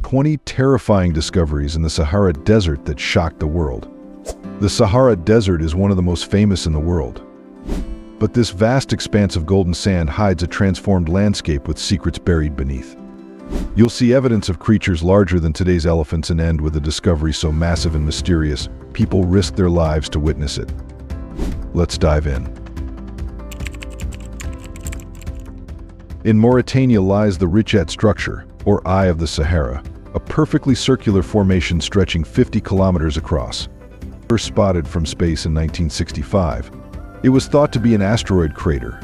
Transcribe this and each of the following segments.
20 terrifying discoveries in the Sahara Desert that shocked the world. The Sahara Desert is one of the most famous in the world. But this vast expanse of golden sand hides a transformed landscape with secrets buried beneath. You'll see evidence of creatures larger than today's elephants and end with a discovery so massive and mysterious, people risk their lives to witness it. Let's dive in. In Mauritania lies the Richat structure, or Eye of the Sahara, a perfectly circular formation stretching 50 kilometers across. First spotted from space in 1965, it was thought to be an asteroid crater.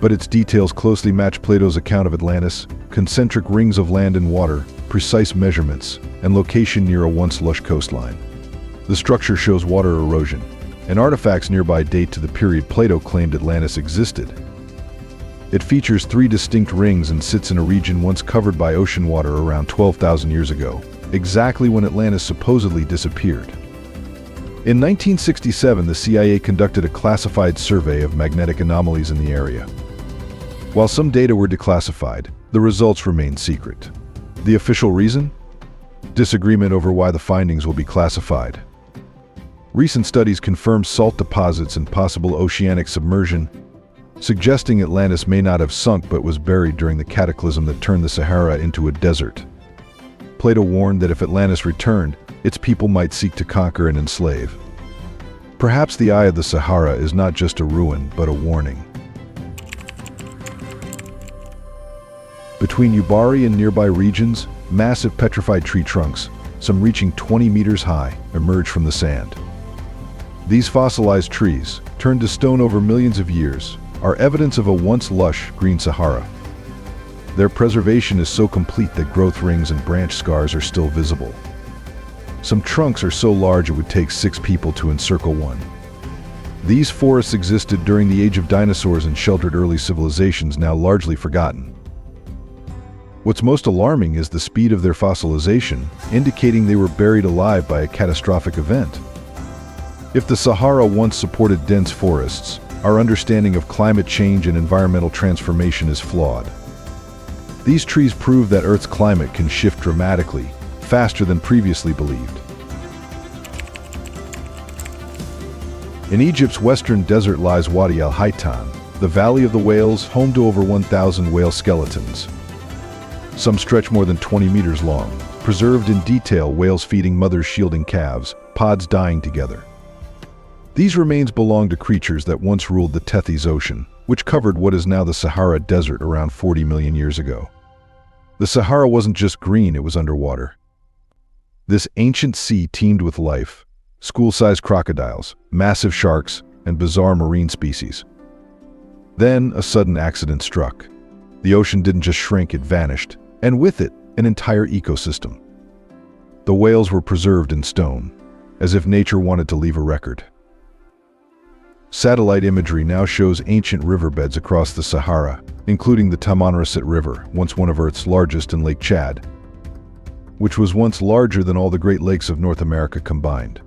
But its details closely match Plato's account of Atlantis: concentric rings of land and water, precise measurements, and location near a once lush coastline. The structure shows water erosion, and artifacts nearby date to the period Plato claimed Atlantis existed. It features 3 distinct rings and sits in a region once covered by ocean water around 12,000 years ago, exactly when Atlantis supposedly disappeared. In 1967, the CIA conducted a classified survey of magnetic anomalies in the area. While some data were declassified, the results remained secret. The official reason? Disagreement over why the findings will be classified. Recent studies confirm salt deposits and possible oceanic submersion, suggesting Atlantis may not have sunk but was buried during the cataclysm that turned the Sahara into a desert. Plato warned that if Atlantis returned, its people might seek to conquer and enslave. Perhaps the Eye of the Sahara is not just a ruin, but a warning. Between Ubari and nearby regions, massive petrified tree trunks, some reaching 20 meters high, emerge from the sand. These fossilized trees, turned to stone over millions of years, are evidence of a once lush green Sahara. Their preservation is so complete that growth rings and branch scars are still visible. Some trunks are so large it would take 6 people to encircle one. These forests existed during the age of dinosaurs and sheltered early civilizations now largely forgotten. What's most alarming is the speed of their fossilization, indicating they were buried alive by a catastrophic event. If the Sahara once supported dense forests, our understanding of climate change and environmental transformation is flawed. These trees prove that Earth's climate can shift dramatically, faster than previously believed. In Egypt's western desert lies Wadi al-Haytan, the Valley of the Whales, home to over 1,000 whale skeletons. Some stretch more than 20 meters long, preserved in detail, whales feeding mothers shielding calves, pods dying together. These remains belong to creatures that once ruled the Tethys Ocean, which covered what is now the Sahara Desert around 40 million years ago. The Sahara wasn't just green, it was underwater. This ancient sea teemed with life: school-sized crocodiles, massive sharks, and bizarre marine species. Then, a sudden accident struck. The ocean didn't just shrink, it vanished, and with it, an entire ecosystem. The whales were preserved in stone, as if nature wanted to leave a record. Satellite imagery now shows ancient riverbeds across the Sahara, including the Tamanrasset River, once one of Earth's largest, and Lake Chad, which was once larger than all the Great Lakes of North America combined.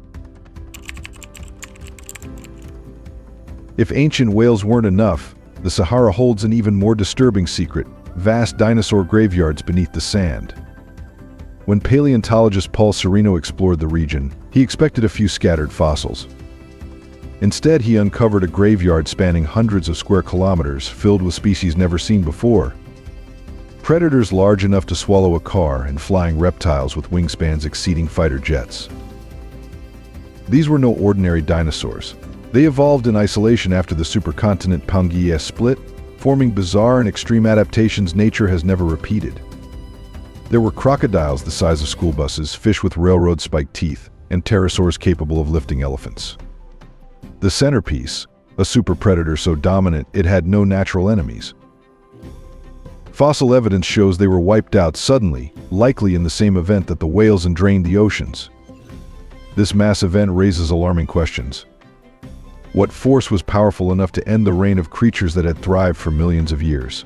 If ancient whales weren't enough, the Sahara holds an even more disturbing secret: vast dinosaur graveyards beneath the sand. When paleontologist Paul Sereno explored the region, he expected a few scattered fossils. Instead, he uncovered a graveyard spanning hundreds of square kilometers, filled with species never seen before. Predators large enough to swallow a car and flying reptiles with wingspans exceeding fighter jets. These were no ordinary dinosaurs. They evolved in isolation after the supercontinent Pangaea split, forming bizarre and extreme adaptations nature has never repeated. There were crocodiles the size of school buses, fish with railroad-spiked teeth, and pterosaurs capable of lifting elephants. The centerpiece, a super predator so dominant it had no natural enemies. Fossil evidence shows they were wiped out suddenly, likely in the same event that the whales drained the oceans. This mass event raises alarming questions. What force was powerful enough to end the reign of creatures that had thrived for millions of years?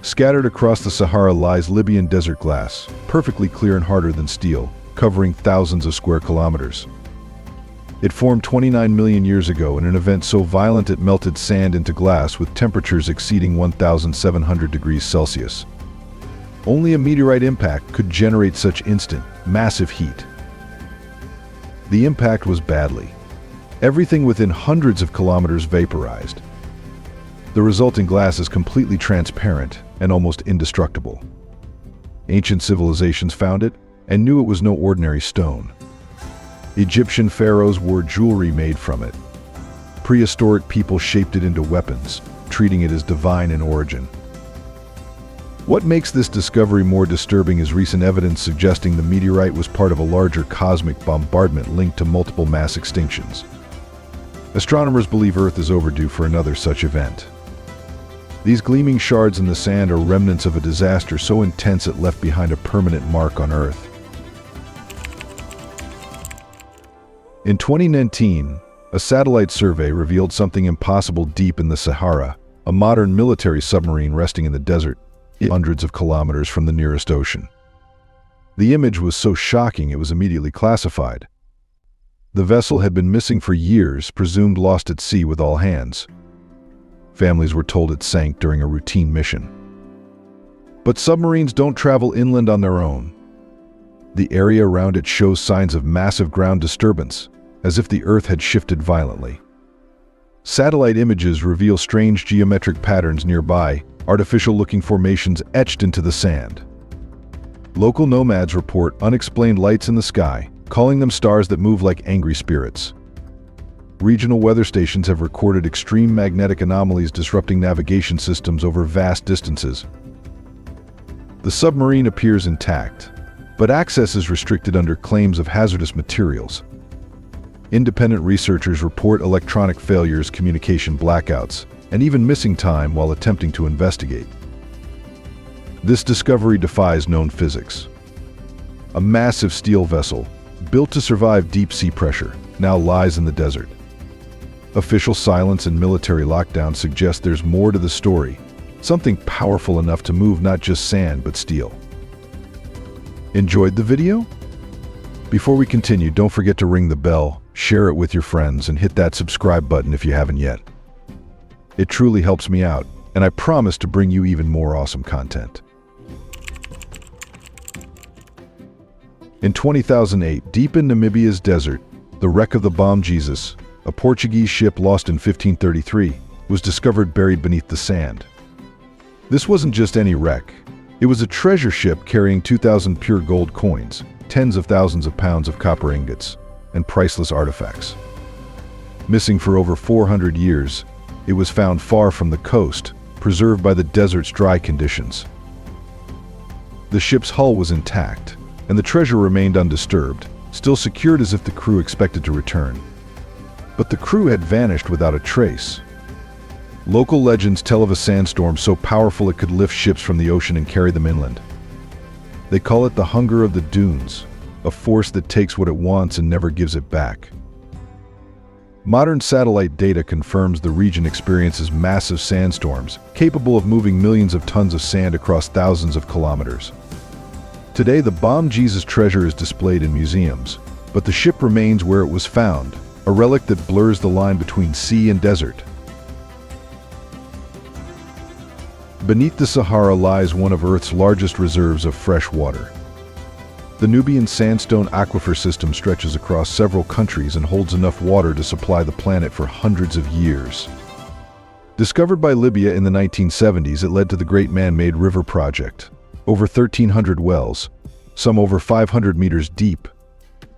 Scattered across the Sahara lies Libyan desert glass, perfectly clear and harder than steel, covering thousands of square kilometers. It formed 29 million years ago in an event so violent it melted sand into glass with temperatures exceeding 1,700 degrees Celsius. Only a meteorite impact could generate such instant, massive heat. The impact was deadly. Everything within hundreds of kilometers vaporized. The resulting glass is completely transparent and almost indestructible. Ancient civilizations found it and knew it was no ordinary stone. Egyptian pharaohs wore jewelry made from it. Prehistoric people shaped it into weapons, treating it as divine in origin. What makes this discovery more disturbing is recent evidence suggesting the meteorite was part of a larger cosmic bombardment linked to multiple mass extinctions. Astronomers believe Earth is overdue for another such event. These gleaming shards in the sand are remnants of a disaster so intense it left behind a permanent mark on Earth. In 2019, a satellite survey revealed something impossible deep in the Sahara, a modern military submarine resting in the desert, hundreds of kilometers from the nearest ocean. The image was so shocking it was immediately classified. The vessel had been missing for years, presumed lost at sea with all hands. Families were told it sank during a routine mission. But submarines don't travel inland on their own. The area around it shows signs of massive ground disturbance, as if the Earth had shifted violently. Satellite images reveal strange geometric patterns nearby, artificial-looking formations etched into the sand. Local nomads report unexplained lights in the sky, calling them stars that move like angry spirits. Regional weather stations have recorded extreme magnetic anomalies disrupting navigation systems over vast distances. The submarine appears intact, but access is restricted under claims of hazardous materials. Independent researchers report electronic failures, communication blackouts, and even missing time while attempting to investigate. This discovery defies known physics. A massive steel vessel, built to survive deep sea pressure, now lies in the desert. Official silence and military lockdown suggest there's more to the story, something powerful enough to move not just sand but steel. Enjoyed the video? Before we continue, don't forget to ring the bell, share it with your friends, and hit that subscribe button if you haven't yet. It truly helps me out, and I promise to bring you even more awesome content. In 2008, deep in Namibia's desert, the wreck of the bomb Jesus, a Portuguese ship lost in 1533, was discovered buried beneath the sand. This wasn't just any wreck. It was a treasure ship carrying 2,000 pure gold coins, tens of thousands of pounds of copper ingots, and priceless artifacts. Missing for over 400 years, it was found far from the coast, preserved by the desert's dry conditions. The ship's hull was intact, and the treasure remained undisturbed, still secured as if the crew expected to return. But the crew had vanished without a trace. Local legends tell of a sandstorm so powerful it could lift ships from the ocean and carry them inland. They call it the hunger of the dunes, a force that takes what it wants and never gives it back. Modern satellite data confirms the region experiences massive sandstorms, capable of moving millions of tons of sand across thousands of kilometers. Today, the bomb Jesus treasure is displayed in museums, but the ship remains where it was found, a relic that blurs the line between sea and desert. Beneath the Sahara lies one of Earth's largest reserves of fresh water. The Nubian sandstone aquifer system stretches across several countries and holds enough water to supply the planet for hundreds of years. Discovered by Libya in the 1970s, it led to the Great Man-Made River Project. Over 1,300 wells, some over 500 meters deep,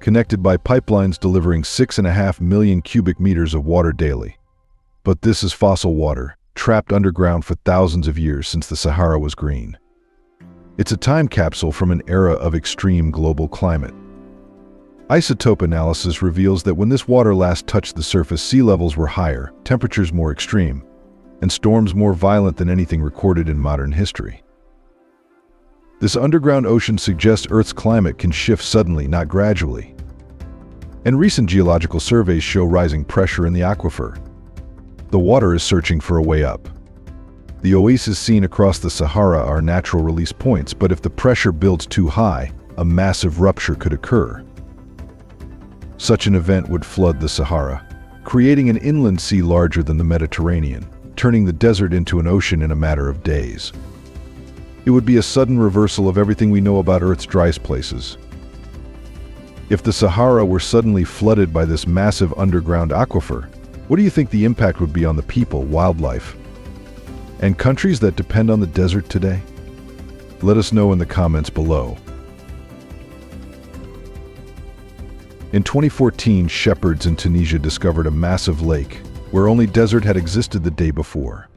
connected by pipelines delivering 6.5 million cubic meters of water daily. But this is fossil water, trapped underground for thousands of years since the Sahara was green. It's a time capsule from an era of extreme global climate. Isotope analysis reveals that when this water last touched the surface, sea levels were higher, temperatures more extreme, and storms more violent than anything recorded in modern history. This underground ocean suggests Earth's climate can shift suddenly, not gradually. And recent geological surveys show rising pressure in the aquifer. The water is searching for a way up. The oases seen across the Sahara are natural release points, but if the pressure builds too high, a massive rupture could occur. Such an event would flood the Sahara, creating an inland sea larger than the Mediterranean, turning the desert into an ocean in a matter of days. It would be a sudden reversal of everything we know about Earth's driest places. If the Sahara were suddenly flooded by this massive underground aquifer, what do you think the impact would be on the people, wildlife, and countries that depend on the desert today? Let us know in the comments below. In 2014, shepherds in Tunisia discovered a massive lake where only desert had existed the day before.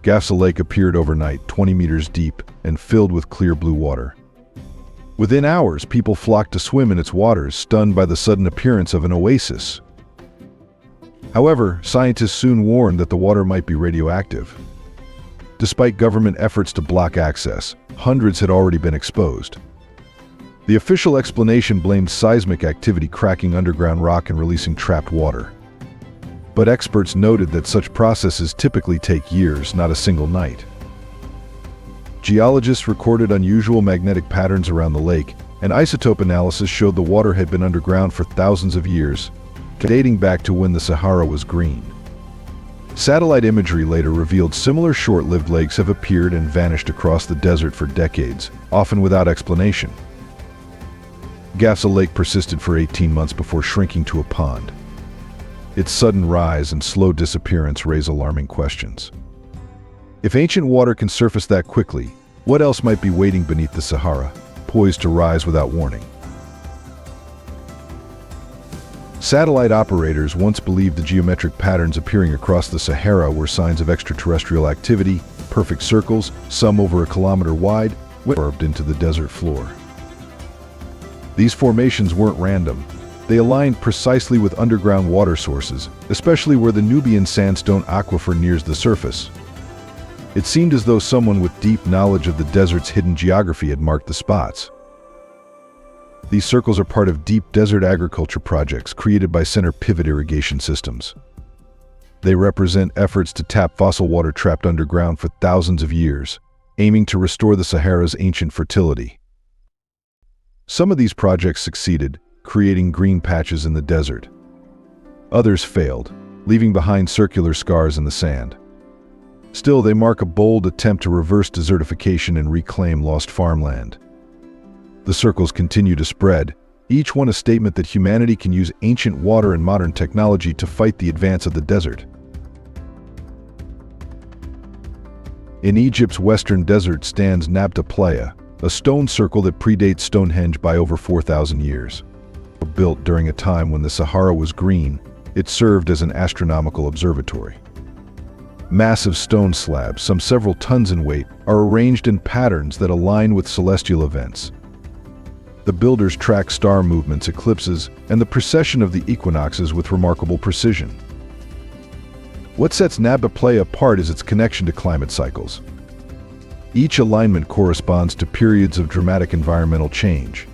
Gafsa Lake appeared overnight, 20 meters deep and filled with clear blue water. Within hours, people flocked to swim in its waters, stunned by the sudden appearance of an oasis. However, scientists soon warned that the water might be radioactive. Despite government efforts to block access, hundreds had already been exposed. The official explanation blamed seismic activity cracking underground rock and releasing trapped water. But experts noted that such processes typically take years, not a single night. Geologists recorded unusual magnetic patterns around the lake, and isotope analysis showed the water had been underground for thousands of years, dating back to when the Sahara was green. Satellite imagery later revealed similar short-lived lakes have appeared and vanished across the desert for decades, often without explanation. Gafsa Lake persisted for 18 months before shrinking to a pond. Its sudden rise and slow disappearance raise alarming questions. If ancient water can surface that quickly, what else might be waiting beneath the Sahara, poised to rise without warning? Satellite operators once believed the geometric patterns appearing across the Sahara were signs of extraterrestrial activity, perfect circles, some over a kilometer wide, carved into the desert floor. These formations weren't random. They aligned precisely with underground water sources, especially where the Nubian sandstone aquifer nears the surface. It seemed as though someone with deep knowledge of the desert's hidden geography had marked the spots. These circles are part of deep desert agriculture projects created by center pivot irrigation systems. They represent efforts to tap fossil water trapped underground for thousands of years, aiming to restore the Sahara's ancient fertility. Some of these projects succeeded, creating green patches in the desert. Others failed, leaving behind circular scars in the sand. Still, they mark a bold attempt to reverse desertification and reclaim lost farmland. The circles continue to spread, each one a statement that humanity can use ancient water and modern technology to fight the advance of the desert. In Egypt's western desert stands Nabta Playa, a stone circle that predates Stonehenge by over 4,000 years. Built during a time when the Sahara was green, it served as an astronomical observatory. Massive stone slabs, some several tons in weight, are arranged in patterns that align with celestial events. The builders track star movements, eclipses, and the precession of the equinoxes with remarkable precision. What sets Nabta Playa apart is its connection to climate cycles. Each alignment corresponds to periods of dramatic environmental change.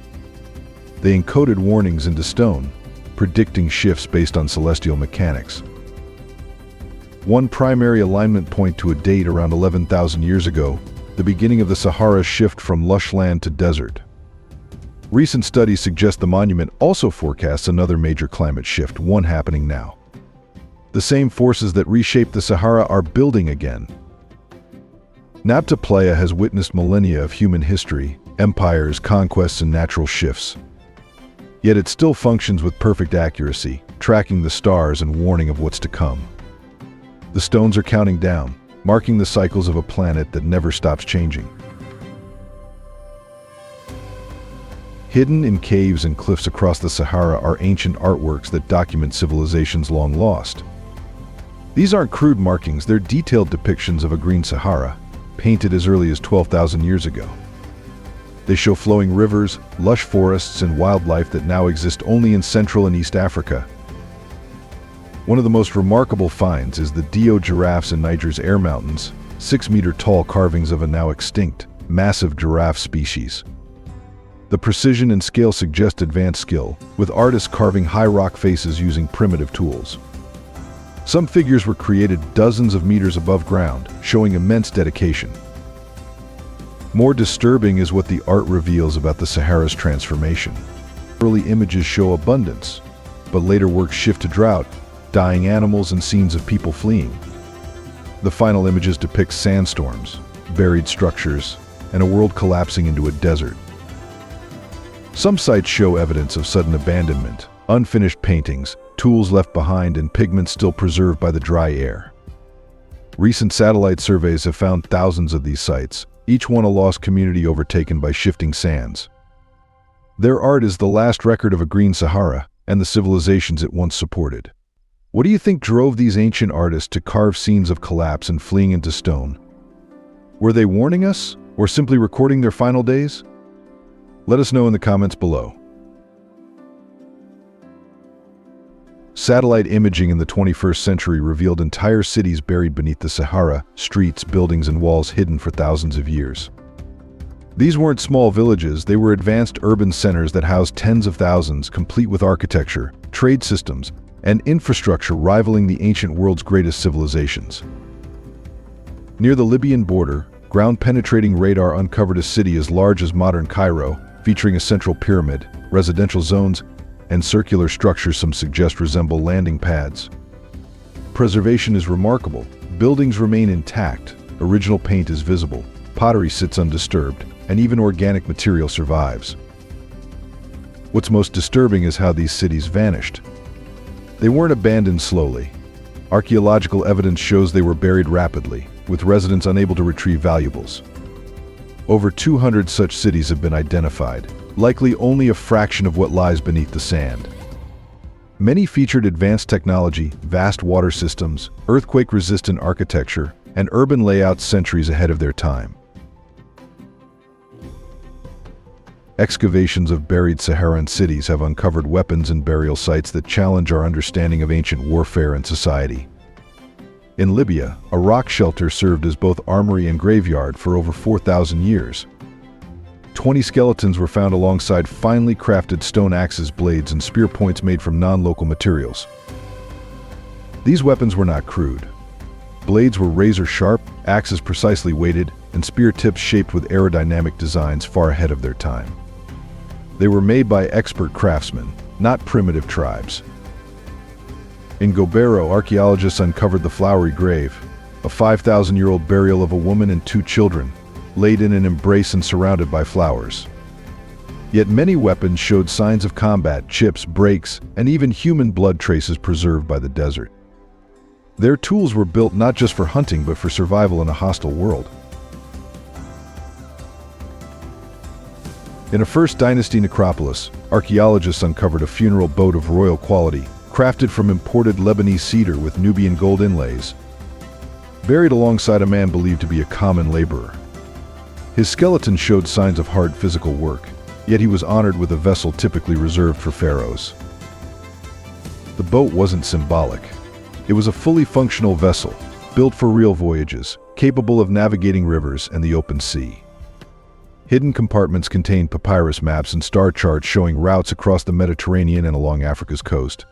They encoded warnings into stone, predicting shifts based on celestial mechanics. One primary alignment point to a date around 11,000 years ago, the beginning of the Sahara's shift from lush land to desert. Recent studies suggest the monument also forecasts another major climate shift, one happening now. The same forces that reshaped the Sahara are building again. Nabta Playa has witnessed millennia of human history, empires, conquests, and natural shifts. Yet it still functions with perfect accuracy, tracking the stars and warning of what's to come. The stones are counting down, marking the cycles of a planet that never stops changing. Hidden in caves and cliffs across the Sahara are ancient artworks that document civilizations long lost. These aren't crude markings, they're detailed depictions of a green Sahara, painted as early as 12,000 years ago. They show flowing rivers, lush forests, and wildlife that now exist only in Central and East Africa. One of the most remarkable finds is the Dio giraffes in Niger's Air Mountains, 6-meter-tall carvings of a now extinct, massive giraffe species. The precision and scale suggest advanced skill, with artists carving high rock faces using primitive tools. Some figures were created dozens of meters above ground, showing immense dedication. More disturbing is what the art reveals about the Sahara's transformation. Early images show abundance, but later works shift to drought, dying animals and scenes of people fleeing. The final images depict sandstorms, buried structures, and a world collapsing into a desert. Some sites show evidence of sudden abandonment, unfinished paintings, tools left behind, and pigments still preserved by the dry air. Recent satellite surveys have found thousands of these sites, each one a lost community overtaken by shifting sands. Their art is the last record of a green Sahara and the civilizations it once supported. What do you think drove these ancient artists to carve scenes of collapse and fleeing into stone? Were they warning us, or simply recording their final days? Let us know in the comments below. Satellite imaging in the 21st century revealed entire cities buried beneath the Sahara, streets, buildings, and walls hidden for thousands of years. These weren't small villages, they were advanced urban centers that housed tens of thousands, complete with architecture, trade systems, and infrastructure rivaling the ancient world's greatest civilizations. Near the Libyan border, ground-penetrating radar uncovered a city as large as modern Cairo, featuring a central pyramid, residential zones, and circular structures some suggest resemble landing pads. Preservation is remarkable. Buildings remain intact, original paint is visible, pottery sits undisturbed, and even organic material survives. What's most disturbing is how these cities vanished. They weren't abandoned slowly. Archaeological evidence shows they were buried rapidly, with residents unable to retrieve valuables. Over 200 such cities have been identified, likely only a fraction of what lies beneath the sand. Many featured advanced technology, vast water systems, earthquake-resistant architecture, and urban layouts centuries ahead of their time. Excavations of buried Saharan cities have uncovered weapons and burial sites that challenge our understanding of ancient warfare and society. In Libya, a rock shelter served as both armory and graveyard for over 4,000 years. 20 skeletons were found alongside finely crafted stone axes, blades, and spear points made from non-local materials. These weapons were not crude. Blades were razor-sharp, axes precisely weighted, and spear tips shaped with aerodynamic designs far ahead of their time. They were made by expert craftsmen, not primitive tribes. In GlobeGo, archaeologists uncovered the flowery grave, a 5,000-year-old burial of a woman and 2 children, laid in an embrace and surrounded by flowers. Yet many weapons showed signs of combat, chips, breaks, and even human blood traces preserved by the desert. Their tools were built not just for hunting but for survival in a hostile world. In a First Dynasty necropolis, archaeologists uncovered a funeral boat of royal quality, crafted from imported Lebanese cedar with Nubian gold inlays, buried alongside a man believed to be a common laborer. His skeleton showed signs of hard physical work, yet he was honored with a vessel typically reserved for pharaohs. The boat wasn't symbolic. It was a fully functional vessel, built for real voyages, capable of navigating rivers and the open sea. Hidden compartments contained papyrus maps and star charts showing routes across the Mediterranean and along Africa's coast.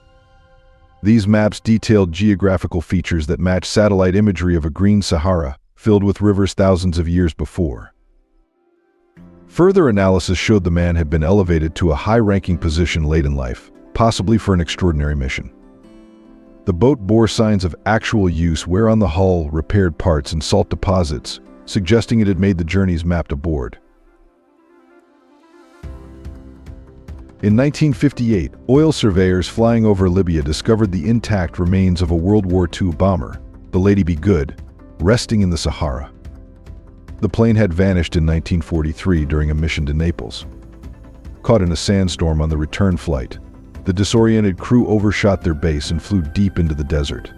These maps detailed geographical features that match satellite imagery of a green Sahara, filled with rivers thousands of years before. Further analysis showed the man had been elevated to a high-ranking position late in life, possibly for an extraordinary mission. The boat bore signs of actual use, wear on the hull, repaired parts, and salt deposits, suggesting it had made the journeys mapped aboard. In 1958, oil surveyors flying over Libya discovered the intact remains of a World War II bomber, the Lady Be Good, resting in the Sahara. The plane had vanished in 1943 during a mission to Naples. Caught in a sandstorm on the return flight, the disoriented crew overshot their base and flew deep into the desert.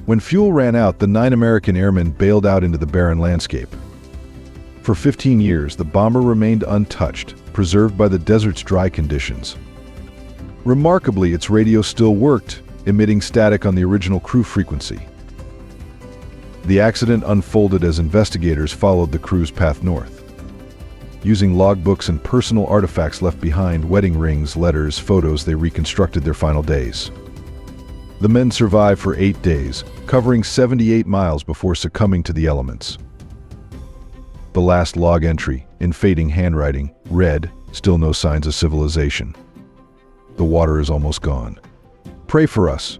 When fuel ran out, the 9 American airmen bailed out into the barren landscape. For 15 years, the bomber remained untouched, preserved by the desert's dry conditions. Remarkably, its radio still worked, emitting static on the original crew frequency. The accident unfolded as investigators followed the crew's path north. Using logbooks and personal artifacts left behind, wedding rings, letters, photos, they reconstructed their final days. The men survived for 8 days, covering 78 miles before succumbing to the elements. The last log entry, in fading handwriting, read, Still no signs of civilization. The water is almost gone. Pray for us.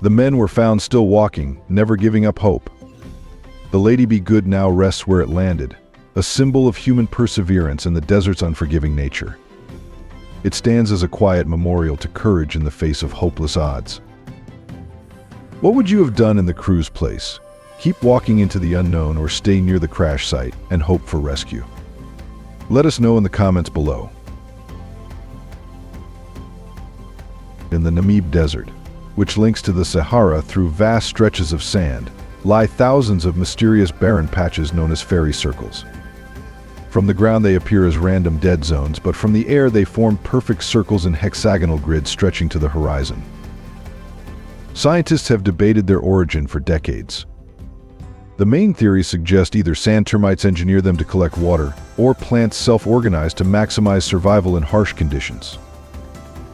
The men were found still walking, never giving up hope. The Lady Be Good now rests where it landed, a symbol of human perseverance in the desert's unforgiving nature. It stands as a quiet memorial to courage in the face of hopeless odds. What would you have done in the crew's place? Keep walking into the unknown or stay near the crash site and hope for rescue? Let us know in the comments below. In the Namib Desert, which links to the Sahara through vast stretches of sand, lie thousands of mysterious barren patches known as fairy circles. From the ground they appear as random dead zones, but from the air they form perfect circles in hexagonal grids stretching to the horizon. Scientists have debated their origin for decades. The main theories suggest either sand termites engineer them to collect water, or plants self-organize to maximize survival in harsh conditions.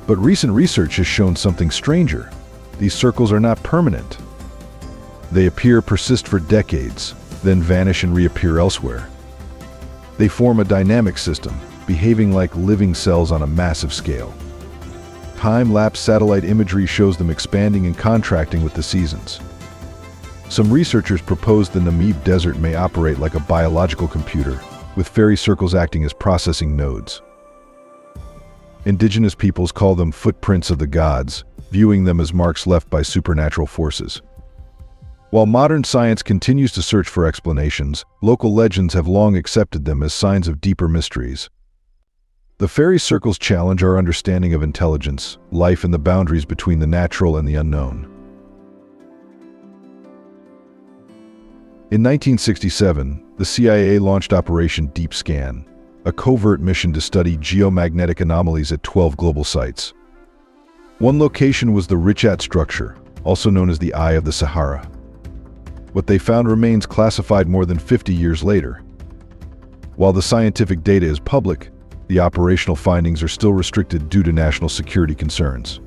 But recent research has shown something stranger. These circles are not permanent. They persist for decades, then vanish and reappear elsewhere. They form a dynamic system, behaving like living cells on a massive scale. Time-lapse satellite imagery shows them expanding and contracting with the seasons. Some researchers propose the Namib Desert may operate like a biological computer, with fairy circles acting as processing nodes. Indigenous peoples call them footprints of the gods, viewing them as marks left by supernatural forces. While modern science continues to search for explanations, local legends have long accepted them as signs of deeper mysteries. The fairy circles challenge our understanding of intelligence, life, and the boundaries between the natural and the unknown. In 1967, the CIA launched Operation Deep Scan, a covert mission to study geomagnetic anomalies at 12 global sites. One location was the Richat structure, also known as the Eye of the Sahara. What they found remains classified more than 50 years later. While the scientific data is public, the operational findings are still restricted due to national security concerns.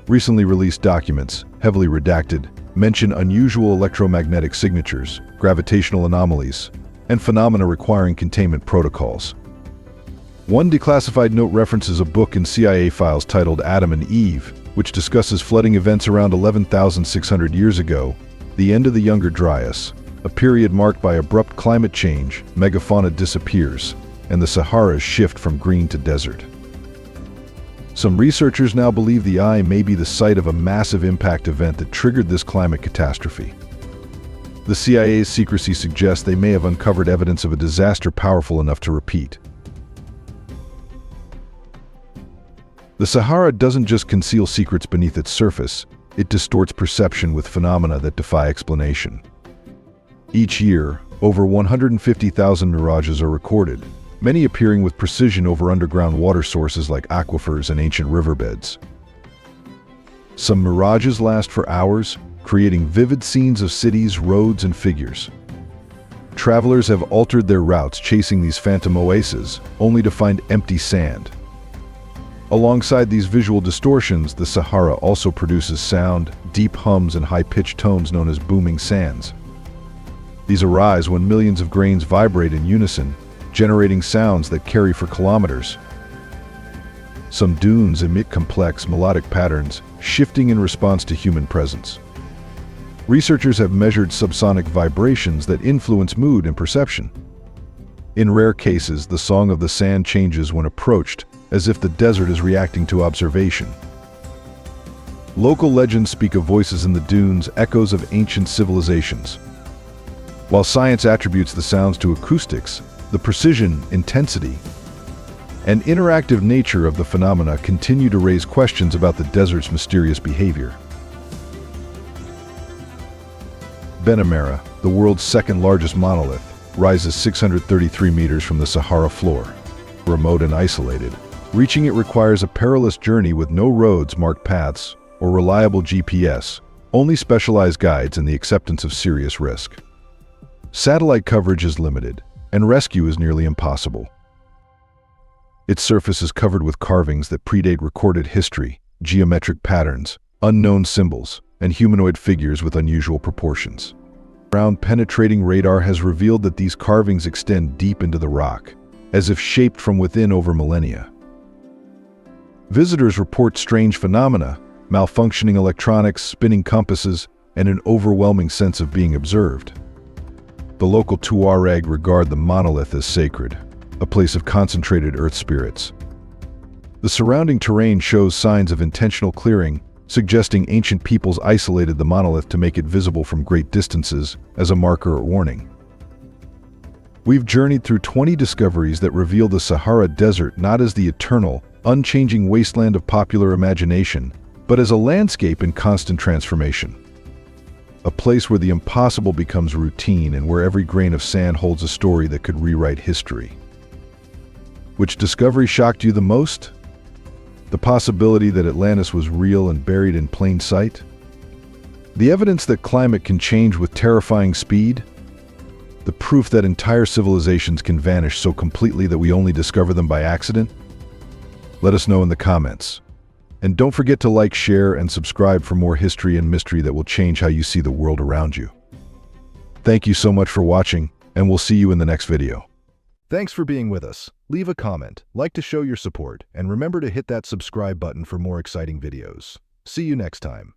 Recently released documents, heavily redacted, mention unusual electromagnetic signatures, gravitational anomalies, and phenomena requiring containment protocols. One declassified note references a book in CIA files titled Adam and Eve, which discusses flooding events around 11,600 years ago, the end of the Younger Dryas, a period marked by abrupt climate change, megafauna disappears, and the Sahara's shift from green to desert. Some researchers now believe the Eye may be the site of a massive impact event that triggered this climate catastrophe. The CIA's secrecy suggests they may have uncovered evidence of a disaster powerful enough to repeat. The Sahara doesn't just conceal secrets beneath its surface, it distorts perception with phenomena that defy explanation. Each year, over 150,000 mirages are recorded, many appearing with precision over underground water sources like aquifers and ancient riverbeds. Some mirages last for hours, creating vivid scenes of cities, roads, and figures. Travelers have altered their routes chasing these phantom oases, only to find empty sand. Alongside these visual distortions, the Sahara also produces sound, deep hums, and high-pitched tones known as booming sands. These arise when millions of grains vibrate in unison, generating sounds that carry for kilometers. Some dunes emit complex melodic patterns, shifting in response to human presence. Researchers have measured subsonic vibrations that influence mood and perception. In rare cases, the song of the sand changes when approached, as if the desert is reacting to observation. Local legends speak of voices in the dunes, echoes of ancient civilizations. While science attributes the sounds to acoustics, the precision, intensity, and interactive nature of the phenomena continue to raise questions about the desert's mysterious behavior. Amera, the world's second largest monolith, rises 633 meters from the Sahara floor. Remote and isolated, reaching it requires a perilous journey with no roads, marked paths, or reliable GPS, only specialized guides and the acceptance of serious risk. Satellite coverage is limited, and rescue is nearly impossible. Its surface is covered with carvings that predate recorded history, geometric patterns, unknown symbols, and humanoid figures with unusual proportions. Ground-penetrating radar has revealed that these carvings extend deep into the rock, as if shaped from within over millennia. Visitors report strange phenomena, malfunctioning electronics, spinning compasses, and an overwhelming sense of being observed. The local Tuareg regard the monolith as sacred, a place of concentrated earth spirits. The surrounding terrain shows signs of intentional clearing, suggesting ancient peoples isolated the monolith to make it visible from great distances as a marker or warning. We've journeyed through 20 discoveries that reveal the Sahara Desert not as the eternal, unchanging wasteland of popular imagination, but as a landscape in constant transformation. A place where the impossible becomes routine and where every grain of sand holds a story that could rewrite history. Which discovery shocked you the most? The possibility that Atlantis was real and buried in plain sight? The evidence that climate can change with terrifying speed? The proof that entire civilizations can vanish so completely that we only discover them by accident? Let us know in the comments. And don't forget to like, share, and subscribe for more history and mystery that will change how you see the world around you. Thank you so much for watching, and we'll see you in the next video. Thanks for being with us. Leave a comment, like to show your support, and remember to hit that subscribe button for more exciting videos. See you next time.